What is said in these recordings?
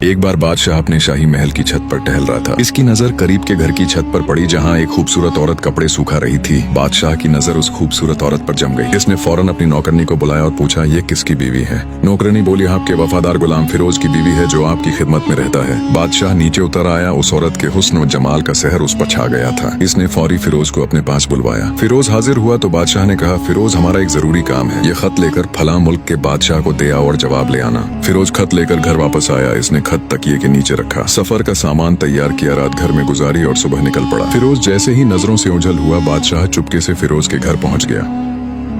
एक बार बादशाह अपने शाही महल की छत पर टहल रहा था। इसकी नजर करीब के घर की छत पर पड़ी जहाँ एक खूबसूरत औरत कपड़े सूखा रही थी। बादशाह की नजर उस खूबसूरत औरत पर जम गई। इसने फौरन अपनी नौकरनी को बुलाया और पूछा, ये किसकी बीवी है? नौकरनी बोली, आपके वफादार गुलाम फिरोज की बीवी है जो आपकी खिदमत में रहता है। बादशाह नीचे उतर आया। उस औरत के हुस्न और जमाल का सहर उस पर छा गया था। इसने फौरी फिरोज को अपने पास बुलवाया। फिरोज हाजिर हुआ तो बादशाह ने कहा, फिरोज हमारा एक जरूरी काम है, ये खत लेकर फला मुल्क के बादशाह को दे आओ और जवाब ले आना। फिरोज खत लेकर घर वापस आया। इसने खत तकिए के नीचे रखा, सफर का सामान तैयार किया, रात घर में गुजारी और सुबह निकल पड़ा। फिरोज जैसे ही नजरों से ओझल हुआ, बादशाह चुपके से फिरोज के घर पहुंच गया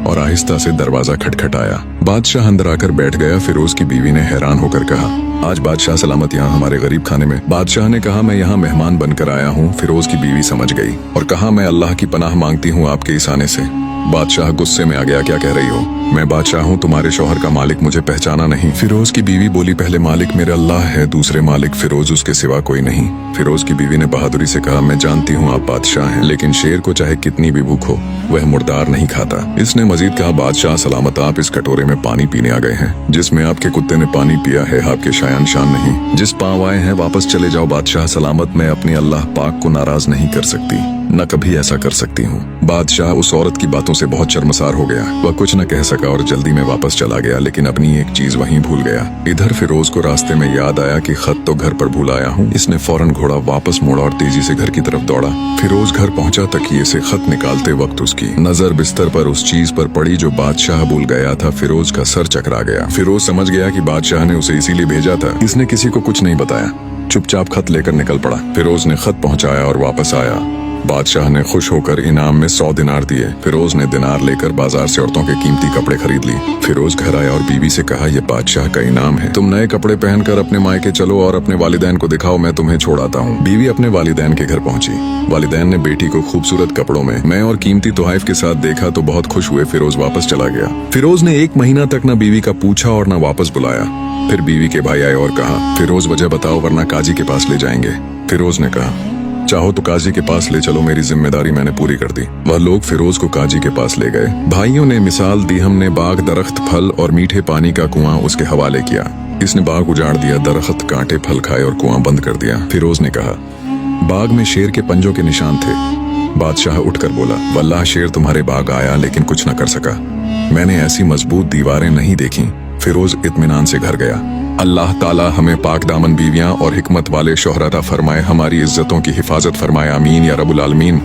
और आहिस्ता से दरवाजा खटखटाया। बादशाह अंदर आकर बैठ गया। फिरोज की बीवी ने हैरान होकर कहा, आज बादशाह सलामत यहाँ हमारे गरीब खाने में? बादशाह ने कहा, मैं यहाँ मेहमान बनकर आया हूँ। फिरोज की बीवी समझ गई और कहा, मैं अल्लाह की पनाह मांगती हूँ आपके इस आने से। बादशाह गुस्से में आ गया, क्या कह रही हो? मैं बादशाह हूँ, तुम्हारे शौहर का मालिक मुझे पहचाना नहीं? फिरोज की बीवी बोली, पहले मालिक मेरा अल्लाह है, दूसरे मालिक फिरोज, उसके सिवा कोई नहीं। फिरोज की बीवी ने बहादुरी से कहा, मैं जानती हूँ आप बादशाह हैं, लेकिन शेर को चाहे कितनी भी भूख हो वह मुर्दार नहीं खाता। इसने मजीद कहा, बादशाह सलामत, आप इस कटोरे में पानी पीने आ गए हैं। जिसमें आपके कुत्ते ने पानी पिया है आपके शायान शान नहीं। जिस पांव आए हैं वापस चले जाओ बादशाह सलामत। मैं अपने अल्लाह पाक को नाराज नहीं कर सकती, न कभी ऐसा कर सकती हूँ। बादशाह उस औरत की बातों से बहुत शर्मसार हो गया। वह कुछ न कह सका और जल्दी में वापस चला गया, लेकिन अपनी एक चीज वहीं भूल गया। इधर फिरोज को रास्ते में याद आया कि खत तो घर पर भूल आया हूँ। इसने फौरन घोड़ा वापस मोड़ा और तेजी से घर की तरफ दौड़ा। फिरोज घर पहुंचा। तकिए से खत निकालते वक्त उसकी नजर बिस्तर पर उस चीज पर पड़ी जो बादशाह भूल गया था। फिरोज का सर चकरा गया। फिरोज समझ गया कि बादशाह ने उसे इसीलिए भेजा था। इसने किसी को कुछ नहीं बताया, चुपचाप खत लेकर निकल पड़ा। फिरोज ने खत पहुंचाया और वापस आया। बादशाह ने खुश होकर इनाम में 100 दिनार दिए। फिरोज ने दिनार लेकर बाजार से औरतों के कीमती कपड़े खरीद ली। फिरोज घर आया और बीवी से कहा, यह बादशाह का इनाम है, तुम नए कपड़े पहनकर अपने मायके चलो और अपने वालिदैन को दिखाओ, मैं तुम्हें छोड़ाता हूँ। बीवी अपने वालिदैन के घर पहुंची। वालिदैन ने बेटी को खूबसूरत कपड़ों में मैं और कीमती तोहफे के साथ देखा तो बहुत खुश हुए। फिरोज वापस चला गया। फिरोज ने 1 महीना तक न बीवी का पूछा और न वापस बुलाया। फिर बीवी के भाई आए और कहा, फिरोज वजह बताओ वरना काजी के पास ले जाएंगे। फिरोज ने कहा, चाहो तो काजी के पास ले चलो, मेरी जिम्मेदारी मैंने पूरी कर दी। वह लोग फिरोज को काजी के पास ले गए। भाइयों ने मिसाल दी, हमने बाग, दरख्त, फल और मीठे पानी का कुआं उसके हवाले किया। इसने बाग उजाड़ दिया, दरख्त कांटे फल खाए और कुआं बंद कर दिया। फिरोज ने कहा, बाग में शेर के पंजों के निशान थे। बादशाह उठकर बोला, वल्लाह शेर तुम्हारे बाग आया लेकिन कुछ न कर सका, मैंने ऐसी मजबूत दीवारें नहीं देखी। फिरोज इत्मीनान से घर गया। अल्लाह ताला हमें पाक दामन बीवियां और हिकमत वाले शौहर अता फरमाए, हमारी इज्जतों की हिफाजत फरमाए, आमीन या रब्बुल आलमीन।